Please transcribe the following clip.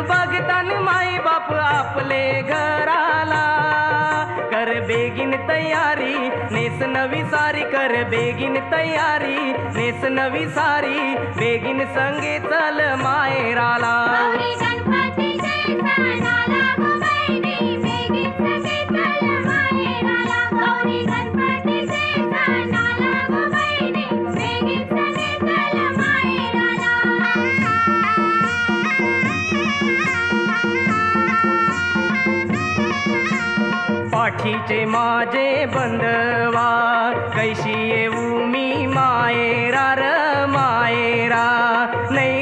बघतान माई बाप आपले घराला, कर बेगीन तयारी नेस नवी सारी, कर बेगीन तयारी नेस नवी सारी, बेगीन संगे चल माहेराला. गौरी गणपतीचे सणाला गो बहिणी, बेगीन सगळे चल माहेराला. गौरी गणपतीचे सणाला गो बहिणी, बेगीन सगळे चल माहेराला. पाठीचे माझे बंधवा, कैशी येऊ मी मायरा र मायरा, नाही